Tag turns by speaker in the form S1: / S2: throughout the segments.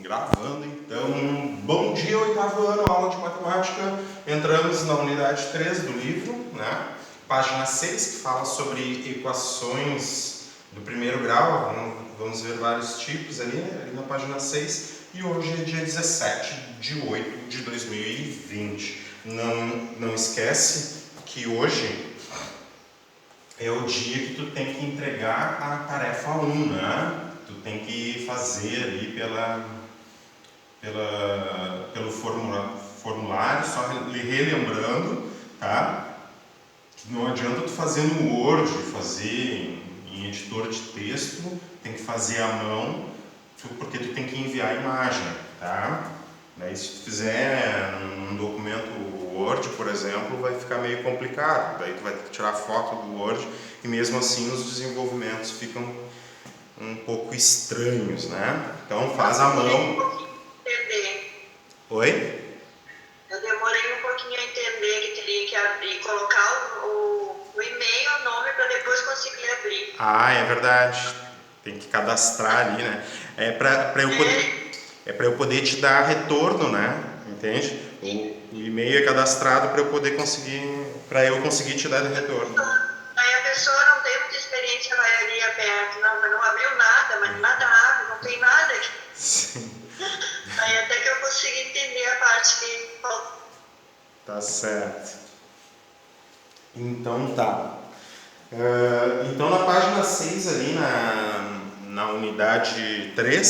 S1: Gravando então. Bom dia, oitavo ano, aula de matemática. Entramos na unidade 3 do livro, né? Página 6, que fala sobre equações do primeiro grau. Vamos ver vários tipos ali na página 6. E hoje é dia 17 de 8 de 2020. Não esquece que hoje é o dia que tu tem que entregar a tarefa 1, né? Tu tem que fazer ali pelo formulário, só relembrando, tá? Não adianta tu fazer no Word, fazer em editor de texto, tem que fazer à mão, porque tu tem que enviar a imagem, tá? Daí se tu fizer num documento Word, por exemplo, vai ficar meio complicado, daí tu vai ter que tirar foto do Word e mesmo assim os desenvolvimentos ficam um pouco estranhos, né? Então faz à mão.
S2: Entender.
S1: Oi?
S2: Eu demorei um pouquinho a entender que teria que abrir, colocar o e-mail, o nome, para depois conseguir abrir.
S1: Ah, é verdade. Tem que cadastrar ali, né? É para eu poder te dar retorno, né? Entende? O e-mail é cadastrado para eu poder para eu conseguir te dar retorno.
S2: Aí a pessoa não tem muita experiência, vai ali aberto, mas não abriu nada, mas nada abre, não tem nada aqui.
S1: Sim.
S2: Aí até que eu consegui entender a parte que faltou.
S1: Tá certo. Então tá. Então na página 6 ali na unidade 3,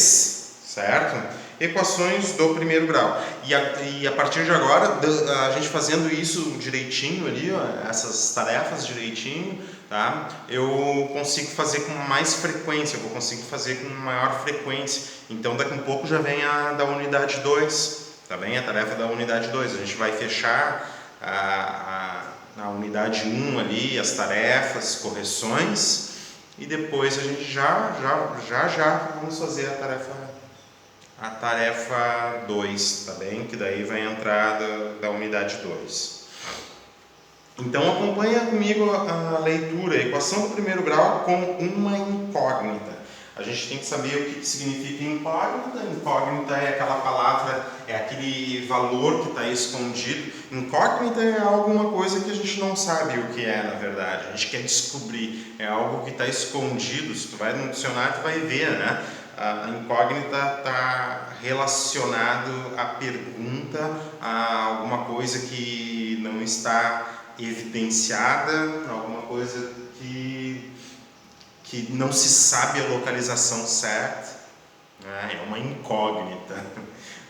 S1: certo? Equações do primeiro grau. E a partir de agora, a gente fazendo isso direitinho ali, ó, essas tarefas direitinho, tá? Eu consigo fazer com mais frequência, eu vou conseguir fazer com maior frequência. Então daqui a um pouco já vem a da unidade 2, tá bem? A tarefa da unidade 2. A gente vai fechar na unidade 1 ali as tarefas, correções, e depois a gente já vamos fazer a tarefa 2, tá bem? Que daí vai entrar da unidade 2. Então acompanha comigo a leitura, a equação do primeiro grau com uma incógnita. A gente tem que saber o que significa incógnita. Incógnita é aquela palavra, é aquele valor que está escondido. Incógnita é alguma coisa que a gente não sabe o que é, na verdade. A gente quer descobrir. É algo que está escondido. Se tu vai no dicionário, tu vai ver, né? A incógnita está relacionado à pergunta, a alguma coisa que não está evidenciada, alguma coisa que não se sabe a localização certa, né? É uma incógnita,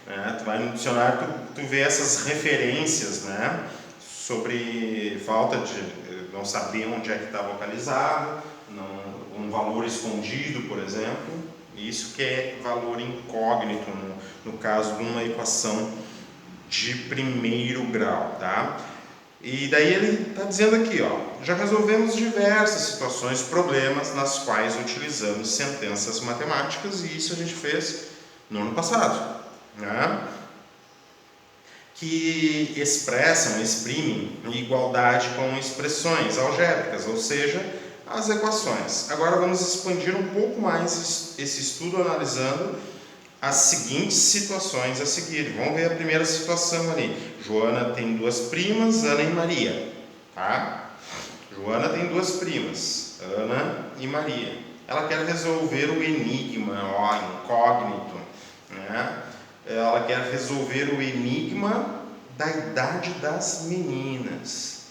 S1: né? Tu vai no dicionário, tu vê essas referências, né? Sobre falta de não saber onde é que está localizado, um valor escondido, por exemplo. Isso que é valor incógnito no caso de uma equação de primeiro grau, tá? E daí ele está dizendo aqui, ó, já resolvemos diversas situações, problemas nas quais utilizamos sentenças matemáticas, e isso a gente fez no ano passado, né? Que exprimem igualdade com expressões algébricas, ou seja, as equações. Agora vamos expandir um pouco mais esse estudo analisando as seguintes situações a seguir. Vamos ver a primeira situação ali. Joana tem duas primas, Ana e Maria. Tá? Joana tem duas primas, Ana e Maria. Ela quer resolver o enigma, incógnito, né? Ela quer resolver o enigma da idade das meninas.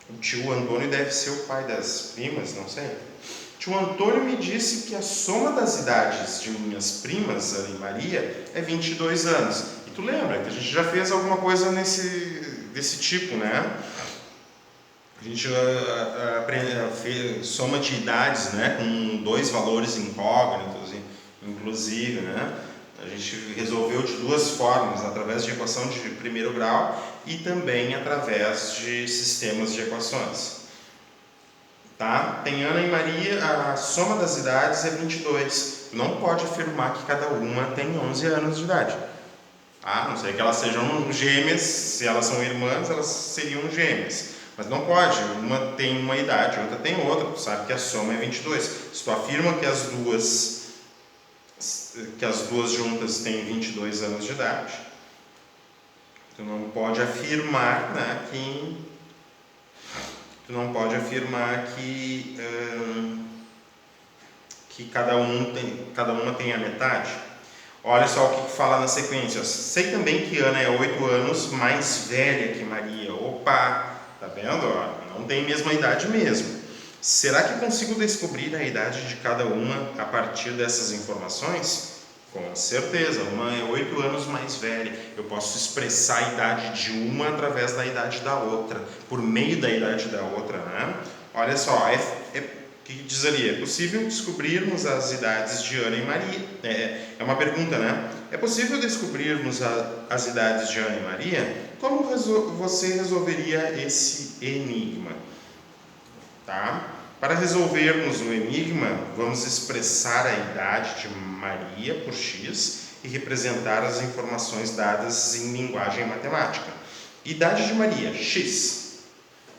S1: O tio Antônio deve ser o pai das primas, não sei. Tio Antônio me disse que a soma das idades de minhas primas, Ana e Maria, é 22 anos. E tu lembra que a gente já fez alguma coisa desse tipo, né? A gente fez soma de idades, né? Com dois valores incógnitos, inclusive, né? A gente resolveu de duas formas, através de equação de primeiro grau e também através de sistemas de equações. Tá? Tem Ana e Maria, a soma das idades é 22. Não pode afirmar que cada uma tem 11 anos de idade. A não ser que elas sejam gêmeas, se elas são irmãs, elas seriam gêmeas. Mas não pode, uma tem uma idade, outra tem outra. Tu sabe que a soma é 22. Se tu afirma que as duas que as duas juntas têm 22 anos de idade. Tu não pode afirmar, né, que cada uma tem a metade. Olha só o que fala na sequência. Sei também que Ana é 8 anos mais velha que Maria. Opa, tá vendo? Não tem a mesma idade mesmo. Será que consigo descobrir a idade de cada uma a partir dessas informações? Com certeza, uma é 8 anos mais velha. Eu posso expressar a idade de uma através da idade da outra, por meio da idade da outra, né? Olha só, o que diz ali? É possível descobrirmos as idades de Ana e Maria? É uma pergunta, né? É possível descobrirmos as idades de Ana e Maria? Como você resolveria esse enigma? Tá? Para resolvermos o enigma, vamos expressar a idade de Maria por x e representar as informações dadas em linguagem matemática. Idade de Maria, x.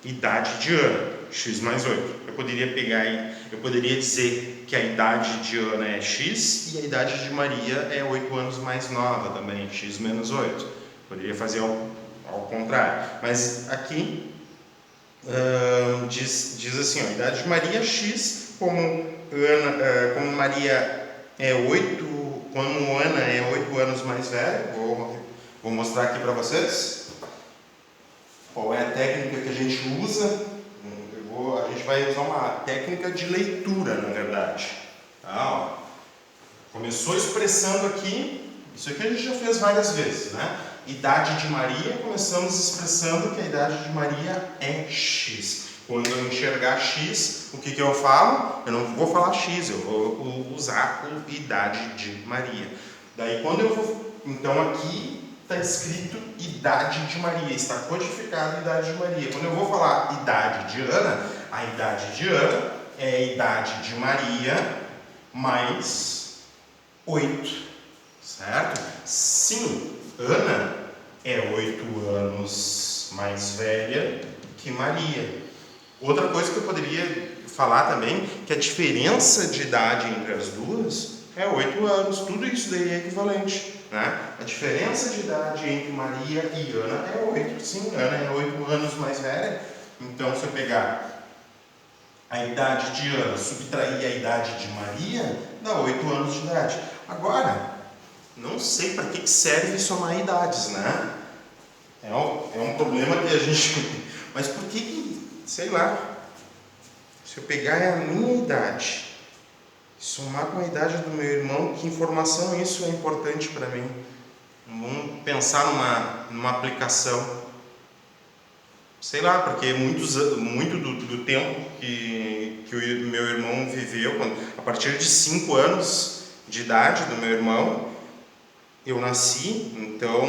S1: Idade de Ana, x mais 8. Eu poderia dizer que a idade de Ana é x e a idade de Maria é 8 anos mais nova também, x menos 8. Poderia fazer ao contrário. Mas aqui diz assim, a idade de Maria x, como Maria é 8, como Ana é 8 anos mais velha, vou mostrar aqui para vocês qual é a técnica que a gente usa. A gente vai usar uma técnica de leitura, na verdade. Tá, começou expressando aqui, isso aqui a gente já fez várias vezes, né? Idade de Maria, começamos expressando que a idade de Maria é x. Quando eu enxergar x, o que eu falo? Eu não vou falar x, eu vou usar a idade de Maria. Daí quando eu vou... Então aqui está escrito idade de Maria, está codificado a idade de Maria. Quando eu vou falar idade de Ana, a idade de Ana é a idade de Maria mais 8, certo? Sim, Ana é 8 anos mais velha que Maria. Outra coisa que eu poderia falar também, que a diferença de idade entre as duas é 8 anos. Tudo isso daí é equivalente, né? A diferença de idade entre Maria e Ana é 8. Sim, Ana é 8 anos mais velha. Então, se eu pegar a idade de Ana, subtrair a idade de Maria, dá 8 anos de idade. Agora, não sei para que serve somar idades, né? É um problema que a gente... Mas por que, sei lá, se eu pegar a minha idade, somar com a idade do meu irmão, que informação isso é importante para mim? Vamos pensar numa aplicação. Sei lá, porque muito do tempo que o meu irmão viveu, a partir de 5 anos de idade do meu irmão, eu nasci, então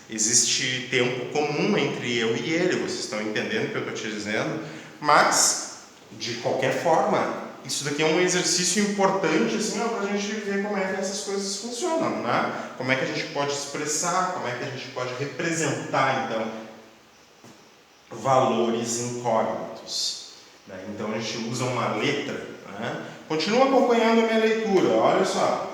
S1: existe tempo comum entre eu e ele, vocês estão entendendo o que eu estou te dizendo? Mas, de qualquer forma, isso daqui é um exercício importante assim, para a gente ver como é que essas coisas funcionam, né? Como é que a gente pode expressar, como é que a gente pode representar, então, valores incógnitos. Né? Então, a gente usa uma letra. Né? Continua acompanhando a minha leitura, olha só.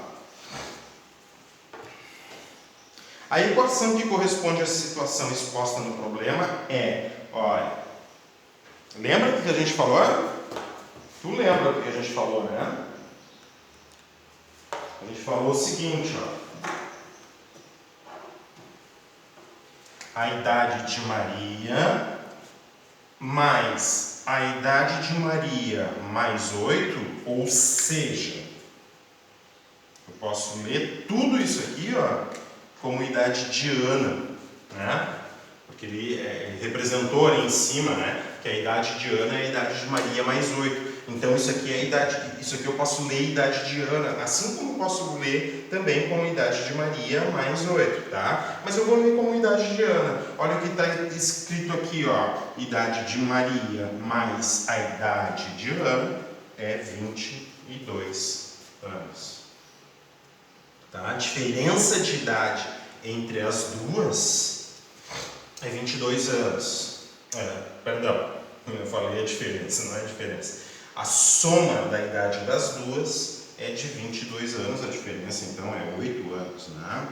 S1: A equação que corresponde à situação exposta no problema é, olha, lembra o que a gente falou? Tu lembra o que a gente falou, né? A gente falou o seguinte, ó. A idade de Maria mais a idade de Maria mais 8, ou seja, eu posso ler tudo isso aqui, ó, como idade de Ana, né? Porque ele representou ali em cima, né, que a idade de Ana é a idade de Maria mais 8. Então isso aqui é a idade, isso aqui eu posso ler a idade de Ana, assim como posso ler também como idade de Maria mais 8, tá? Mas eu vou ler como idade de Ana. Olha o que está escrito aqui, ó, idade de Maria mais a idade de Ana é 22 anos. Tá? A diferença de idade entre as duas é 22 anos. Eu falei a diferença, não é a diferença. A soma da idade das duas é de 22 anos, a diferença então é 8 anos, né?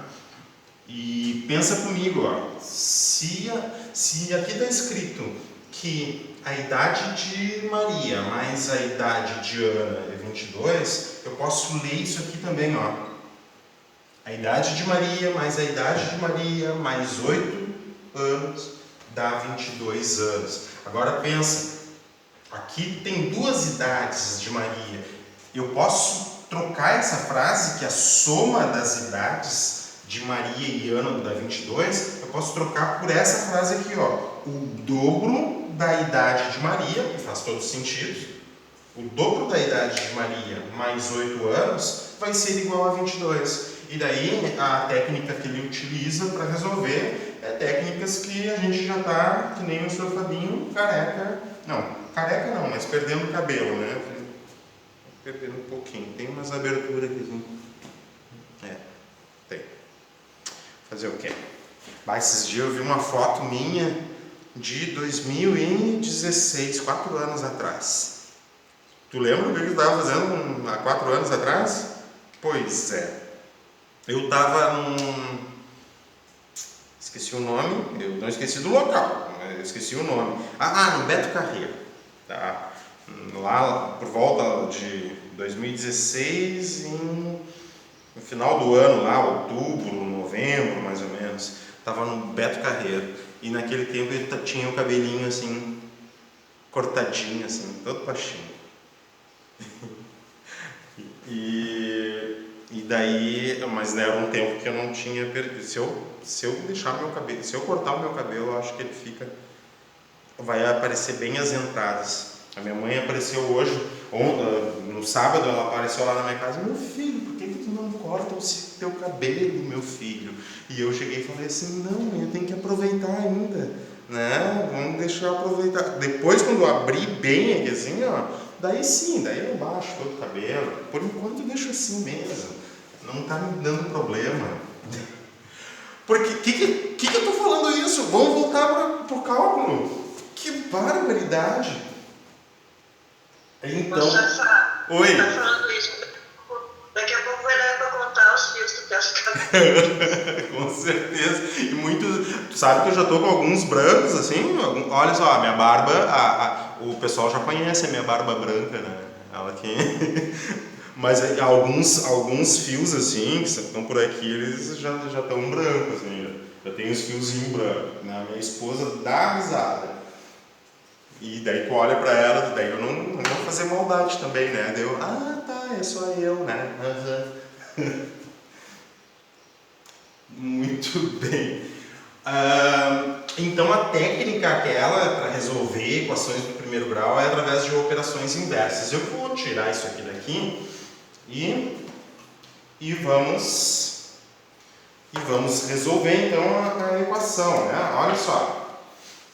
S1: E pensa comigo, ó, se aqui está escrito que a idade de Maria mais a idade de Ana é 22, eu posso ler isso aqui também, ó. A idade de Maria mais a idade de Maria mais 8 anos dá 22 anos. Agora pensa, aqui tem duas idades de Maria. Eu posso trocar essa frase, que a soma das idades de Maria e Ana dá 22, eu posso trocar por essa frase aqui, ó. O dobro da idade de Maria, que faz todo sentido, o dobro da idade de Maria mais 8 anos vai ser igual a 22. E daí a técnica que ele utiliza para resolver é técnicas que a gente já está, que nem o Sr. Fabinho, careca. Não, careca não, mas perdendo o cabelo, né? Perdendo um pouquinho. Tem umas aberturas aqui. Tem. Fazer o quê? Esses dias eu vi uma foto minha de 2016, 4 anos atrás. Tu lembra o que eu estava fazendo há 4 anos atrás? Pois é. Eu estava esqueci o nome, eu não esqueci do local, eu esqueci o nome. No Beto Carreiro. Tá? Lá por volta de 2016, no final do ano, lá, outubro, novembro, mais ou menos, estava no Beto Carreiro. E naquele tempo ele tinha o cabelinho assim, cortadinho, assim, todo baixinho. E daí, mas era um tempo que eu não tinha perdido. Se eu deixar meu cabelo, se eu cortar o meu cabelo, eu acho que ele vai aparecer bem as entradas. A minha mãe apareceu hoje, no sábado ela apareceu lá na minha casa: meu filho, por que tu não corta o teu cabelo, meu filho? E eu cheguei e falei assim: não, eu tenho que aproveitar ainda, né? Vamos deixar eu aproveitar. Depois, quando eu abrir bem aqui assim, ó, daí sim, daí eu baixo todo o cabelo. Por enquanto eu deixo assim mesmo, não tá me dando problema. Porque, que eu tô falando isso? Vamos voltar pro cálculo. Que barbaridade! Então, oi.
S2: Tá falando isso, daqui a pouco vai dar para contar os fios do teu cabelo.
S1: Com certeza. E muito, tu sabe que eu já tô com alguns brancos assim, olha só, a minha barba, o pessoal já conhece a minha barba branca, né? Ela que mas alguns fios assim que estão por aqui, eles já estão brancos assim, já tem os fiozinhos brancos, né? A minha esposa dá risada. E daí tu olha pra ela, daí eu não vou fazer maldade também, né? Daí eu, tá, é só eu, né? Muito bem. Então a técnica aquela para resolver equações do primeiro grau é através de operações inversas. Eu vou tirar isso aqui daqui e vamos resolver então a equação, né? Olha só.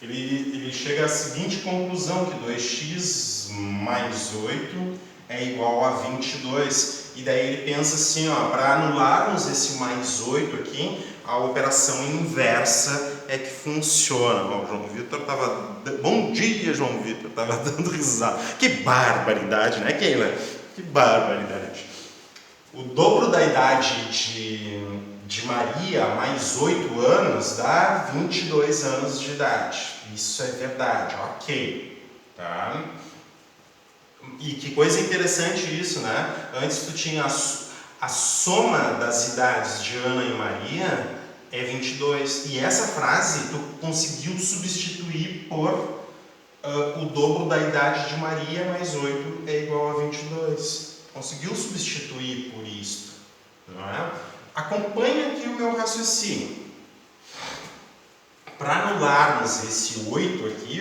S1: Ele chega à seguinte conclusão, que 2x mais 8 é igual a 22. E daí ele pensa assim, para anularmos esse mais 8 aqui, a operação inversa é que funciona. Bom, João Vitor estava... Bom dia, João Vitor, estava dando risada. Que barbaridade, né, Keila? Que barbaridade. O dobro da idade de Maria mais 8 anos dá 22 anos de idade. Isso é verdade, ok. Tá? E que coisa interessante isso, né? Antes tu tinha a soma das idades de Ana e Maria é 22. E essa frase tu conseguiu substituir por o dobro da idade de Maria mais 8 é igual a 22. Conseguiu substituir por isso, não é? Acompanhe aqui o meu raciocínio. Para anularmos esse 8 aqui,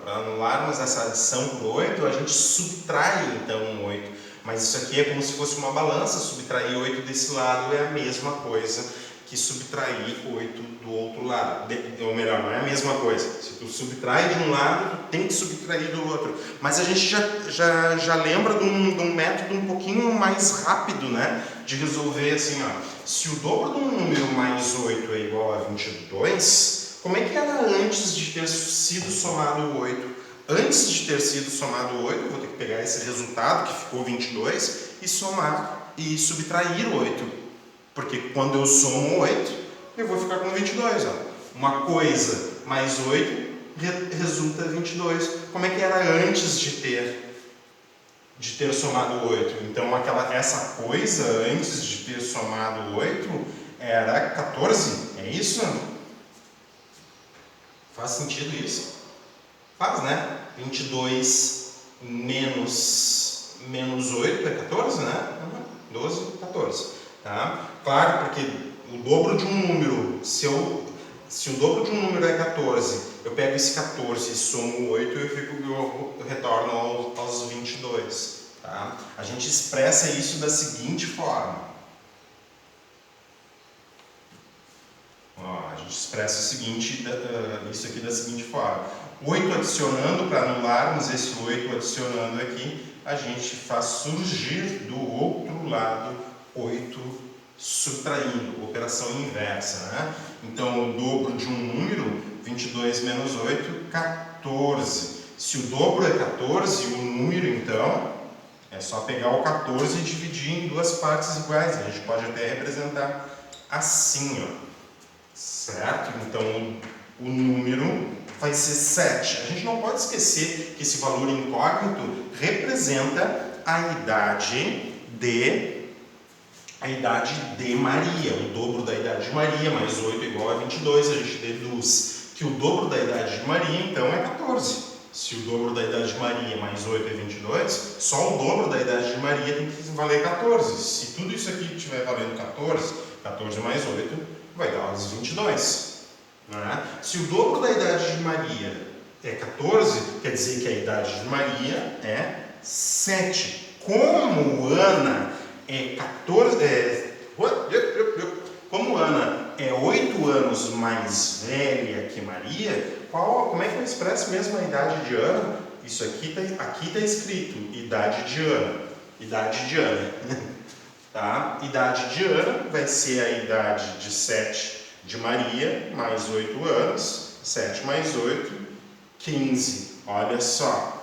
S1: para anularmos essa adição para o 8, a gente subtrai então um 8. Mas isso aqui é como se fosse uma balança, subtrair 8 desse lado é a mesma coisa que subtrair 8 do outro lado. Ou melhor, não é a mesma coisa. Se tu subtrai de um lado, tu tem que subtrair do outro. Mas a gente já lembra de um método um pouquinho mais rápido, né? De resolver assim, se o dobro de um número mais 8 é igual a 22, como é que era antes de ter sido somado o 8? Antes de ter sido somado 8, eu vou ter que pegar esse resultado, que ficou 22, e somar e subtrair 8. Porque quando eu somo 8, eu vou ficar com 22. Ó. Uma coisa mais 8 resulta 22. Como é que era antes de ter somado 8? Então, essa coisa, antes de ter somado 8, era 14. É isso? Faz sentido isso? Faz, né? 22 menos 8 é 14, né? 12, 14. Tá? Claro, porque o dobro de um número, se o dobro de um número é 14, eu pego esse 14 e somo 8, eu retorno aos 22. Tá? A gente expressa isso da seguinte forma. Ó, a gente expressa isso aqui da seguinte forma. 8 adicionando, para anularmos esse 8 adicionando aqui, a gente faz surgir do outro lado 8 subtraindo, operação inversa, né? Então, o dobro de um número, 22 menos 8, 14. Se o dobro é 14, o número, então, é só pegar o 14 e dividir em duas partes iguais. A gente pode até representar assim, ó. Certo? Então, o número vai ser 7. A gente não pode esquecer que esse valor incógnito representa a idade de Maria. O dobro da idade de Maria, mais 8 é igual a 22. A gente deduz que o dobro da idade de Maria, então, é 14. Se o dobro da idade de Maria mais 8 é 22, só o dobro da idade de Maria tem que valer 14. Se tudo isso aqui estiver valendo 14, 14 mais 8 vai dar os 22. Né? Se o dobro da idade de Maria é 14, quer dizer que a idade de Maria é 7. Como Ana é 14... como Ana é 8 anos mais velha que Maria, como é que eu expresso mesmo a idade de Ana? Isso aqui está escrito, idade de Ana. Idade de Ana. Tá? Idade de Ana vai ser a idade de 7 de Maria, mais 8 anos. 7 mais 8, 15. Olha só.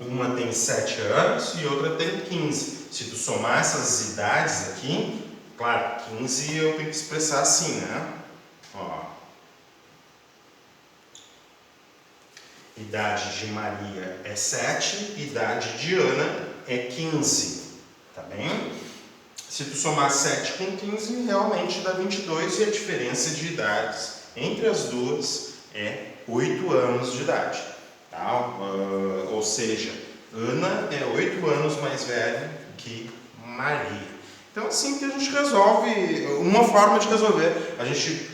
S1: Uma tem 7 anos e outra tem 15. Se tu somar essas idades aqui, claro, 15 eu tenho que expressar assim, né? Ó. Idade de Maria é 7, idade de Ana é 15. Tá bem? Se tu somar 7 com 15, realmente dá 22 e a diferença de idades entre as duas é 8 anos de idade. Tá? Ou seja, Ana é 8 anos mais velha que Maria. Então, assim que a gente resolve, uma forma de resolver. A gente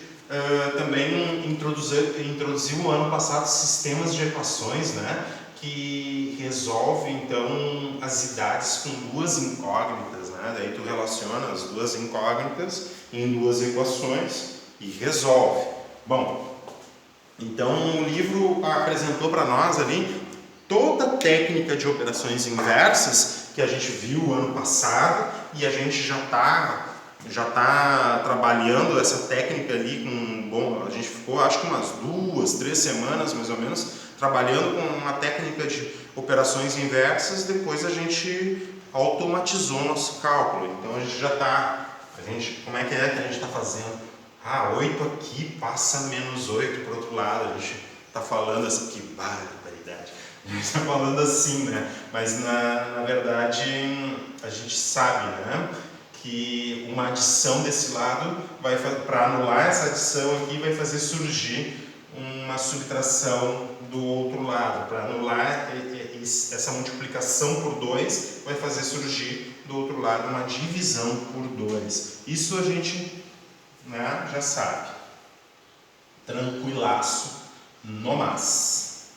S1: também introduziu no ano passado sistemas de equações, né? Que resolve, então, as idades com duas incógnitas, né? Daí tu relaciona as duas incógnitas em duas equações e resolve. Bom, então o livro apresentou para nós ali toda a técnica de operações inversas que a gente viu ano passado e a gente já está trabalhando essa técnica ali a gente ficou acho que umas 2, 3 semanas mais ou menos trabalhando com uma técnica de operações inversas. Depois a gente automatizou nosso cálculo, então a gente já está, como é que a gente está fazendo? 8 aqui passa menos 8 para o outro lado, a gente está falando assim, que barbaridade, a gente está falando assim, né? Mas na verdade a gente sabe, né? Que uma adição desse lado, para anular essa adição aqui, vai fazer surgir uma subtração do outro lado. Para anular essa multiplicação por 2, vai fazer surgir do outro lado uma divisão por 2. Isso a gente, né, já sabe. Tranquilaço no mas.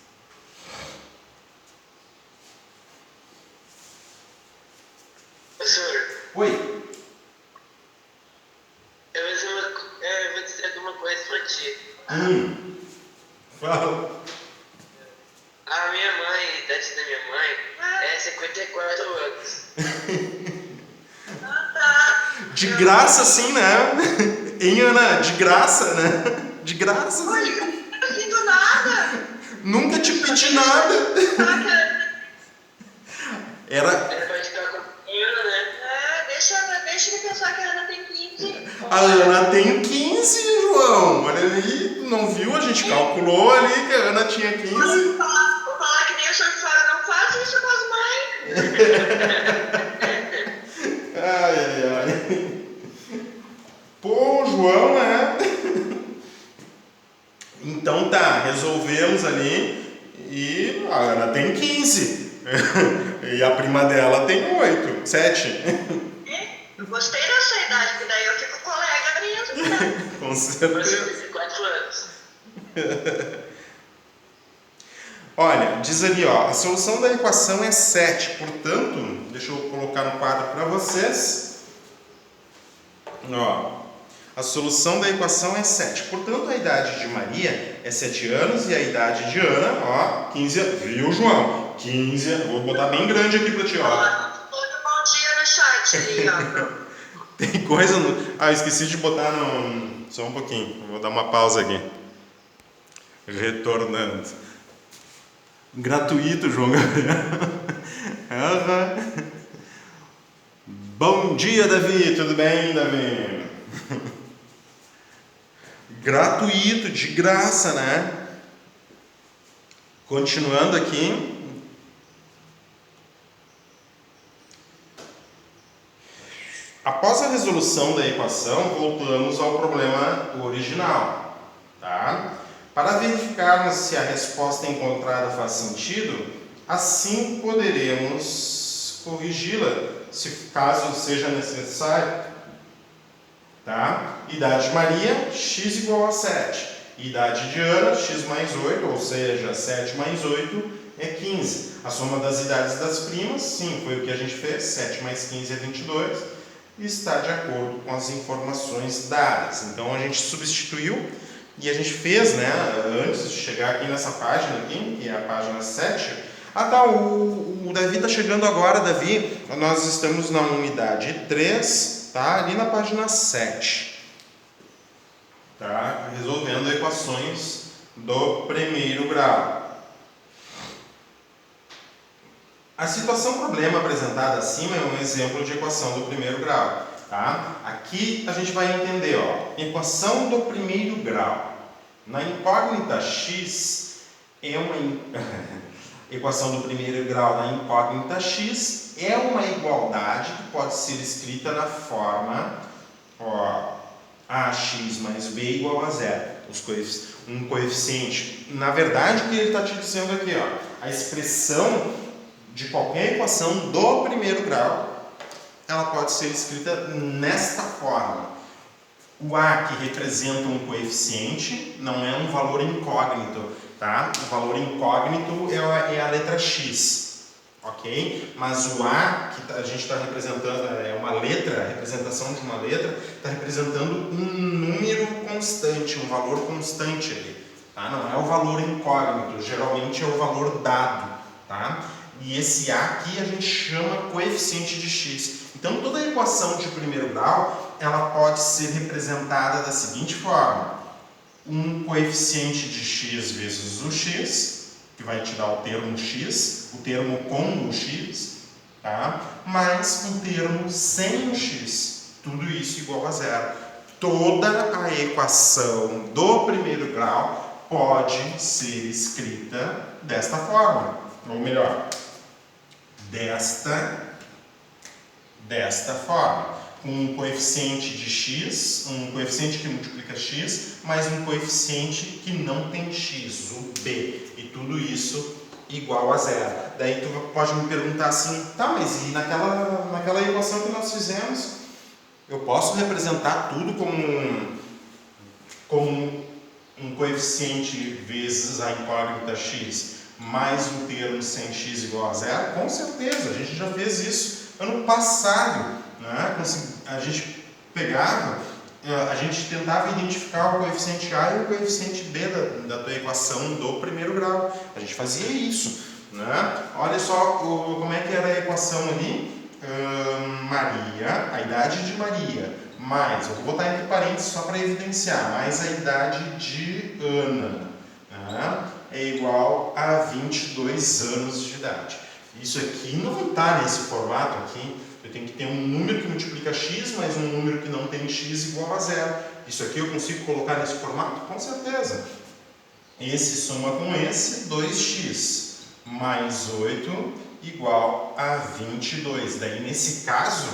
S2: Professor.
S1: Oi.
S2: Eu vou dizer alguma coisa pra ti.
S1: Fala.
S2: A minha mãe, a idade da minha mãe, é 54 anos.
S1: De graça, sim, né? Hein, Ana? De graça, né? De graça, sim.
S2: Eu não sinto nada.
S1: Nunca te pedi nada. Era
S2: pra ficar com dinheiro, né? Deixa ele pensar que a Ana tem 15.
S1: A Ana tem 15, João. Olha aí, tu não viu? A gente calculou ali que a Ana tinha 15.
S2: Vou falar que nem o senhor de fora, não faça isso com as mães.
S1: Ai. Pô, João, né? Então tá, resolvemos ali e a Ana tem 15. E a prima dela tem 8, 7.
S2: Eu gostei dessa idade, porque daí eu fico colega mesmo, né?
S1: Com certeza.
S2: 24 anos.
S1: Olha, diz ali, ó, a solução da equação é 7, portanto, deixa eu colocar no quadro para vocês. Ó, a solução da equação é 7, portanto, a idade de Maria é 7 anos e a idade de Ana, ó, 15 anos. Viu, João? 15 anos. Vou botar bem grande aqui para ti, ó.
S2: Todo bom dia no chat ali, ó.
S1: Tem coisa no... Ah, eu esqueci de botar no... Só um pouquinho, vou dar uma pausa aqui. Retornando. Gratuito, João Gabriel. Bom dia, Davi. Tudo bem, Davi? Gratuito, de graça, né? Continuando aqui. Após a resolução da equação, voltamos ao problema original, tá? Para verificarmos se a resposta encontrada faz sentido, assim poderemos corrigi-la, se caso seja necessário, tá? Idade de Maria, x igual a 7. Idade de Ana, x mais 8, ou seja, 7 mais 8 é 15. A soma das idades das primas, sim, foi o que a gente fez, 7 mais 15 é 22, e está de acordo com as informações dadas. Então a gente substituiu e a gente fez, né, antes de chegar aqui nessa página aqui, que é a página 7. Ah tá, o Davi está chegando agora, Davi. Nós estamos na unidade 3, tá? Ali na página 7. Tá? Resolvendo equações do primeiro grau. A situação problema apresentada acima é um exemplo de equação do primeiro grau. Tá? Aqui a gente vai entender, ó, equação do primeiro grau. Na incógnita x é uma equação do primeiro grau na incógnita x é uma igualdade que pode ser escrita na forma, ó, ax mais b igual a zero. Um coeficiente. Na verdade, o que ele está te dizendo aqui, ó, a expressão de qualquer equação do primeiro grau, ela pode ser escrita nesta forma. O a que representa um coeficiente não é um valor incógnito, tá? O valor incógnito é a letra x, ok? Mas o a que a gente está representando é uma letra, a representação de uma letra está representando um número constante, um valor constante ali, tá? Não é o valor incógnito, geralmente é o valor dado, tá? E esse a aqui a gente chama coeficiente de x. Então toda equação de primeiro grau, ela pode ser representada da seguinte forma: um coeficiente de x vezes o x, que vai te dar o termo x, o termo com o x, tá? Mais um termo sem o x, tudo isso igual a zero. Toda a equação do primeiro grau pode ser escrita desta forma, ou melhor, desta forma, com um coeficiente de x, um coeficiente que multiplica x, mais um coeficiente que não tem x, o b, e tudo isso igual a zero. Daí tu pode me perguntar assim, tá, mas e naquela equação que nós fizemos, eu posso representar tudo como um coeficiente vezes a incógnita x, mais um termo sem x igual a zero? Com certeza, a gente já fez isso ano passado, né? A gente pegava, a gente tentava identificar o coeficiente a e o coeficiente b da tua equação do primeiro grau. A gente fazia isso, né? Olha só como é que era a equação ali. Maria, a idade de Maria, mais, eu vou botar entre parênteses só para evidenciar, mais a idade de Ana, né? é igual a 22 anos de idade. Isso aqui não está nesse formato aqui. Eu tenho que ter um número que multiplica x mais um número que não tem x igual a zero. Isso aqui eu consigo colocar nesse formato? Com certeza. Esse soma com esse, 2x mais 8 igual a 22. Daí, nesse caso,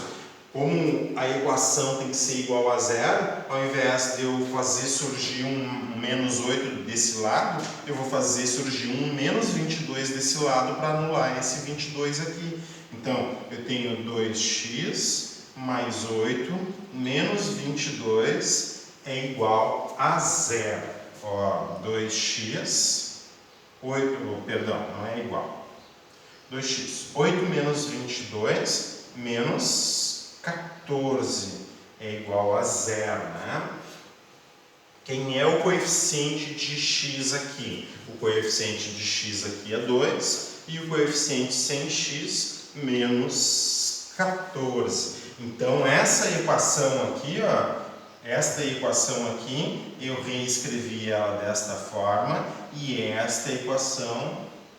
S1: como a equação tem que ser igual a zero, ao invés de eu fazer surgir um menos 8 desse lado, eu vou fazer surgir um menos 22 desse lado para anular esse 22 aqui. Então, eu tenho 2x mais 8 menos 22 é igual a zero. Ó, 2x, 8, perdão, não é igual. 2x, 8 menos 22 menos 14 é igual a zero, né? Quem é o coeficiente de x aqui? O coeficiente de x aqui é 2 e o coeficiente sem x menos 14. Então, essa equação aqui, ó, esta equação aqui, eu reescrevi ela desta forma e esta equação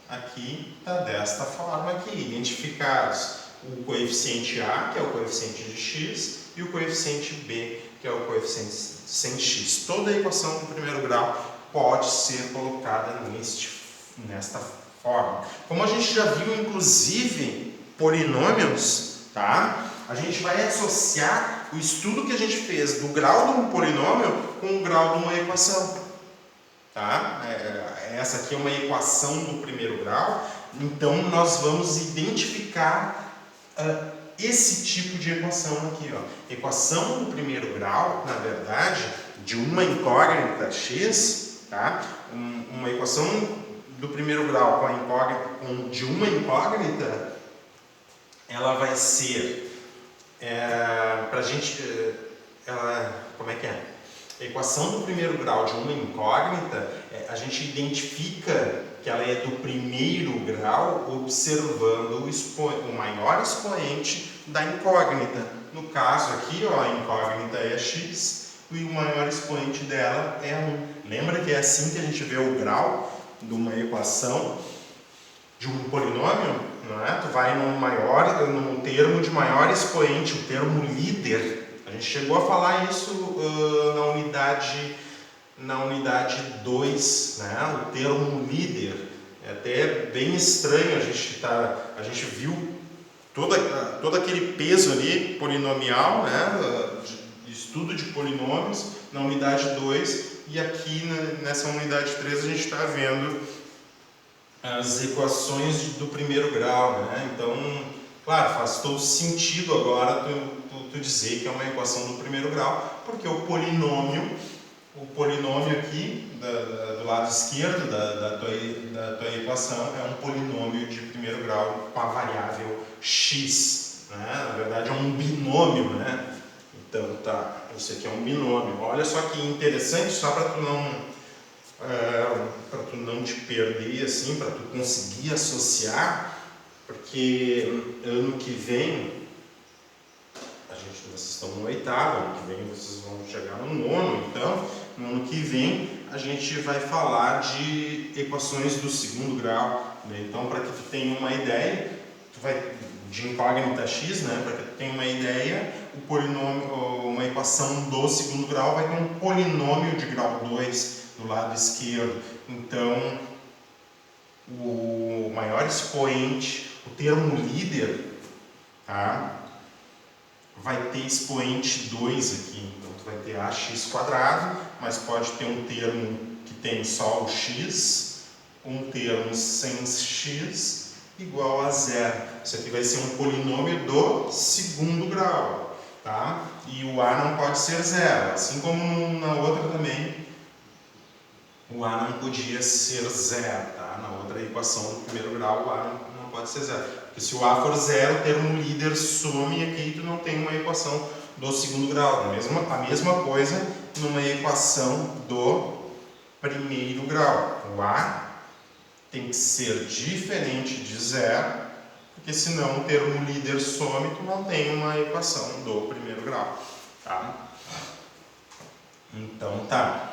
S1: aqui está desta forma aqui, identificados o coeficiente A, que é o coeficiente de x, e o coeficiente B, que é o coeficiente sem x. Toda a equação do primeiro grau pode ser colocada nesta forma. Como a gente já viu, inclusive, polinômios, tá? A gente vai associar o estudo que a gente fez do grau de um polinômio com o grau de uma equação. Tá? Essa aqui é uma equação do primeiro grau, então nós vamos identificar esse tipo de equação aqui. Ó. Equação do primeiro grau, na verdade, de uma incógnita x, tá? Uma equação do primeiro grau com a incógnita, de uma incógnita, ela vai ser para a gente, como é que é? A equação do primeiro grau de uma incógnita, a gente identifica que ela é do primeiro grau observando o maior expoente da incógnita. No caso aqui, ó, a incógnita é x e o maior expoente dela é 1. Lembra que é assim que a gente vê o grau de uma equação de um polinômio? Não é? Tu vai num termo de maior expoente, o termo líder. A gente chegou a falar isso na unidade 2, né? O termo líder. É até bem estranho, a gente viu todo aquele peso ali polinomial, né? De estudo de polinômios na unidade 2, e aqui nessa unidade 3 a gente está vendo as equações do primeiro grau, né? Então, claro, faz todo sentido agora tu dizer que é uma equação do primeiro grau, porque o polinômio aqui do lado esquerdo da tua equação é um polinômio de primeiro grau com a variável x, né? Na verdade é um binômio, né? Então tá, isso aqui é um binômio. Olha só que interessante, só para tu não te perder, assim, para tu conseguir associar, porque ano que vem, vocês estão no oitavo, ano que vem vocês vão chegar no nono, então, no ano que vem a gente vai falar de equações do segundo grau, né? Então, para que tu tenha uma ideia, de incógnita x, né? Para que tu tenha uma ideia, o polinômio, uma equação do segundo grau vai ter um polinômio de grau 2 do lado esquerdo. Então, o maior expoente, o termo líder, tá? Vai ter expoente 2 aqui. Então, tu vai ter ax², mas pode ter um termo que tem só o x, um termo sem x, igual a zero. Isso aqui vai ser um polinômio do segundo grau, tá? E o a não pode ser zero, assim como na outra também. O A não podia ser zero, tá? Na outra equação do primeiro grau, o A não pode ser zero. Porque se o A for zero, o termo líder some aqui e tu não tem uma equação do segundo grau. A mesma coisa numa equação do primeiro grau. O A tem que ser diferente de zero, porque senão o termo líder some e tu não tem uma equação do primeiro grau, tá? Então, tá.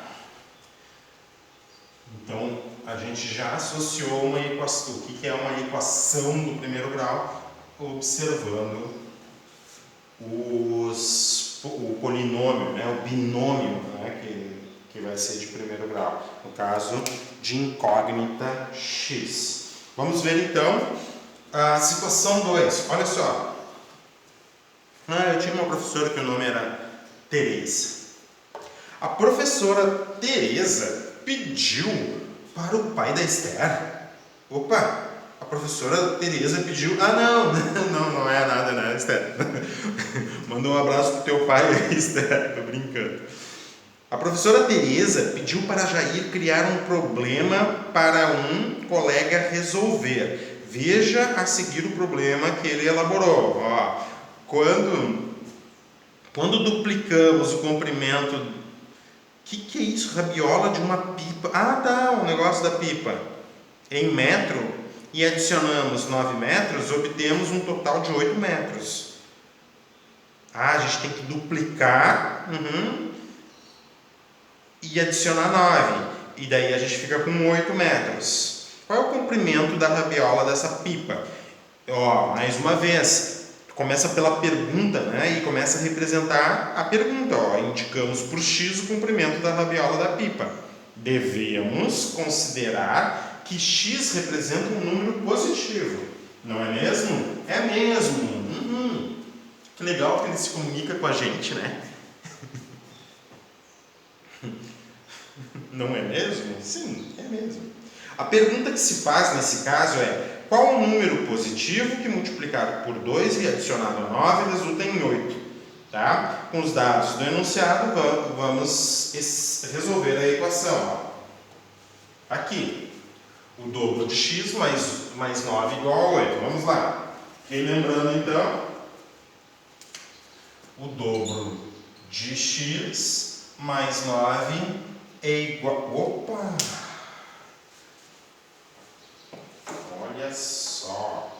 S1: Então, a gente gente já associou uma equação. O que é uma equação do primeiro grau? Observando o polinômio, né, o binômio, né, que vai ser de primeiro grau, no caso de incógnita x. Vamos ver então a situação 2. Olha só. Eu tinha uma professora que o nome era Teresa. A professora Teresa pediu para o pai da Esther. Opa! A professora Teresa pediu... não é nada, né, Esther? Manda um abraço pro teu pai, Esther. Tô brincando. A professora Teresa pediu para Jair criar um problema para um colega resolver. Veja a seguir o problema que ele elaborou. Ó, quando duplicamos o comprimento... O que é isso? Rabiola de uma pipa. O negócio da pipa. Em metro... e adicionamos 9 metros, obtemos um total de 8 metros. A gente tem que duplicar e adicionar 9. E daí a gente fica com 8 metros. Qual é o comprimento da rabiola dessa pipa? Mais uma vez, começa pela pergunta, né? E começa a representar a pergunta. Indicamos por x o comprimento da rabiola da pipa. Devemos considerar que x representa um número positivo, não é mesmo? É mesmo. Que legal que ele se comunica com a gente, né? Não é mesmo? Sim, é mesmo. A pergunta que se faz nesse caso é: qual o número positivo que multiplicado por 2 e adicionado a 9 resulta em 8? Tá? Com os dados do enunciado, vamos resolver a equação. Aqui. O dobro de x mais 9 igual a 8. Vamos lá. Relembrando então, o dobro de x mais 9 é igual... Opa! Olha só.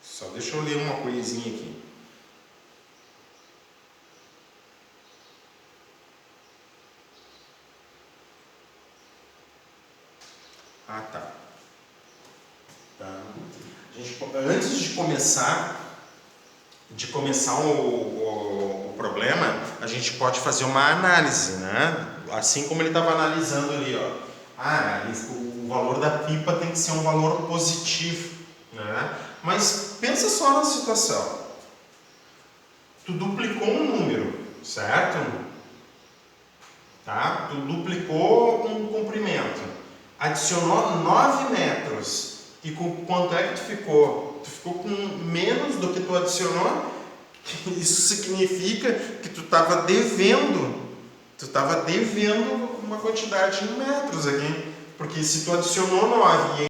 S1: Só deixa eu ler uma coisinha aqui. Antes de começar o problema, a gente pode fazer uma análise, né? Assim como ele estava analisando ali, o valor da pipa tem que ser um valor positivo, né? Mas pensa só na situação. Tu duplicou um número, certo? Tá? Tu duplicou um comprimento, adicionou 9 metros. E com quanto é que tu ficou? Tu ficou com menos do que tu adicionou? Isso significa que tu estava devendo. Tu estava devendo uma quantidade em metros aqui. Porque se tu adicionou 9 e